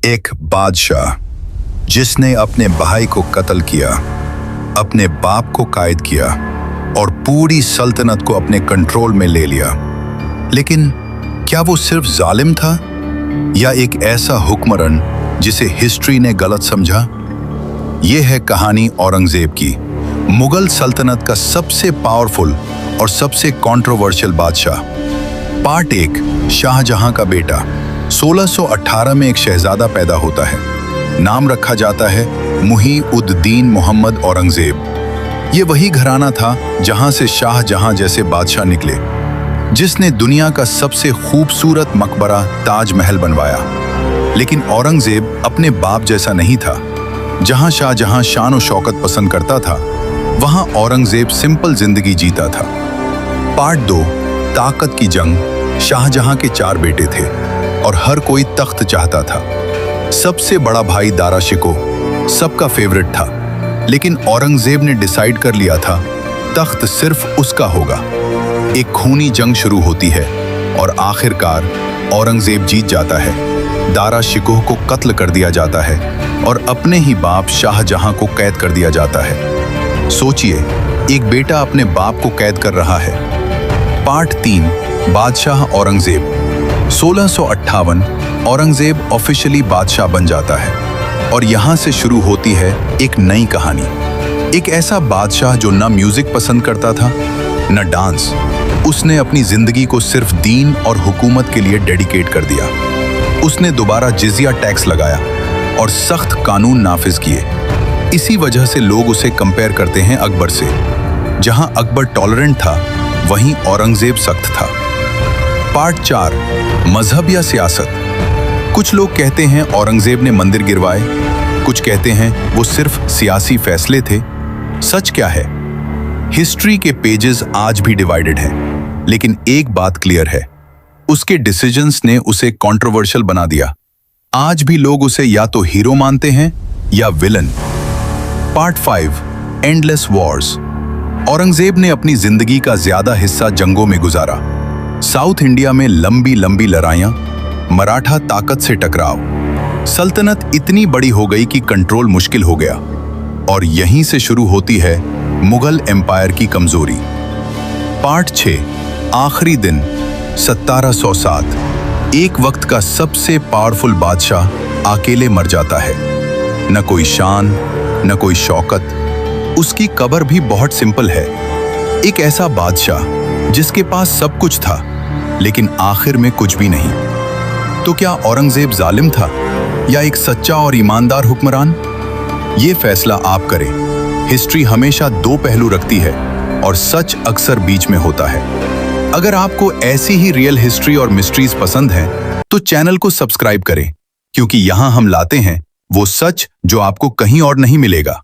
एक बादशाह जिसने अपने भाई को कत्ल किया, अपने बाप को कैद किया और पूरी सल्तनत को अपने कंट्रोल में ले लिया। लेकिन क्या वो सिर्फ जालिम था या एक ऐसा हुक्मरान जिसे हिस्ट्री ने गलत समझा? ये है कहानी औरंगजेब की, मुगल सल्तनत का सबसे पावरफुल और सबसे कंट्रोवर्शियल बादशाह। पार्ट 1, शाहजहां का बेटा। 1618 में एक शहजादा पैदा होता है। नाम रखा जाता है मुही-उद-दीन मोहम्मद औरंगजेब। ये वही घराना था जहां से शाहजहां जैसे बादशाह निकले, जिसने दुनिया का सबसे खूबसूरत मकबरा ताजमहल बनवाया। लेकिन औरंगजेब अपने बाप जैसा नहीं था। जहां शाहजहां शान और शौकत पसंद करता था, वहां औरंगजेब सिंपल जिंदगी जीता था। पार्ट 2, ताकत की जंग। शाहजहां के 4 बेटे थे और हर कोई तख्त चाहता था। सबसे बड़ा भाई दारा शिकोह सबका फेवरेट था, लेकिन औरंगजेब ने डिसाइड कर लिया था तख्त सिर्फ उसका होगा। एक खूनी जंग शुरू होती है और आखिरकार औरंगजेब जीत जाता है। दारा शिकोह को कत्ल कर दिया जाता है और अपने ही बाप शाहजहां को कैद कर दिया जाता है। सोचिए, एक बेटा अपने बाप को कैद कर रहा है। पार्ट 3, बादशाह औरंगजेब। 1658 औरंगजेब ऑफिशियली बादशाह बन जाता है और यहां से शुरू होती है एक नई कहानी। एक ऐसा बादशाह जो न म्यूजिक पसंद करता था न डांस। उसने अपनी जिंदगी को सिर्फ दीन और हुकूमत के लिए डेडिकेट कर दिया। उसने दोबारा जिजिया टैक्स लगाया और सख्त कानून नाफिज किए। इसी वजह से लोग उसे कंपेयर करते हैं अकबर से। जहां अकबर टॉलरेंट था, वहीं औरंगजेब सख्त था। पार्ट 4, मजहब या सियासत। कुछ लोग कहते हैं औरंगजेब ने मंदिर गिरवाए, कुछ कहते हैं वो सिर्फ सियासी फैसले थे। सच क्या है? हिस्ट्री के पेजेस आज भी डिवाइडेड हैं, लेकिन एक बात क्लियर है, उसके डिसीजंस ने उसे कंट्रोवर्शियल बना दिया। आज भी लोग उसे या तो हीरो मानते हैं या villain. Part 5, endless Wars. Aurangzeb ने अपनी जिंदगी का ज्यादा हिस्सा जंगों में गुजारा। साउथ इंडिया में लंबी लंबी लड़ाइयां, मराठा ताकत से टकराव। सल्तनत इतनी बड़ी हो गई कि कंट्रोल मुश्किल हो गया और यहीं से शुरू होती है मुगल एम्पायर की कमजोरी। पार्ट 6, आखिरी दिन। 1707 एक वक्त का सबसे पावरफुल बादशाह अकेले मर जाता है। न कोई शान, न कोई शौकत। उसकी कब्र भी बहुत सिंपल है। एक ऐसा बादशाह जिसके पास सब कुछ था, लेकिन आखिर में कुछ भी नहीं। तो क्या औरंगजेब जालिम था या एक सच्चा और ईमानदार हुक्मरान? ये फैसला आप करें। हिस्ट्री हमेशा 2 पहलू रखती है और सच अक्सर बीच में होता है। अगर आपको ऐसी ही रियल हिस्ट्री और मिस्ट्रीज पसंद हैं, तो चैनल को सब्सक्राइब करें, क्योंकि यहां हम लाते हैं वो सच जो आपको कहीं और नहीं मिलेगा।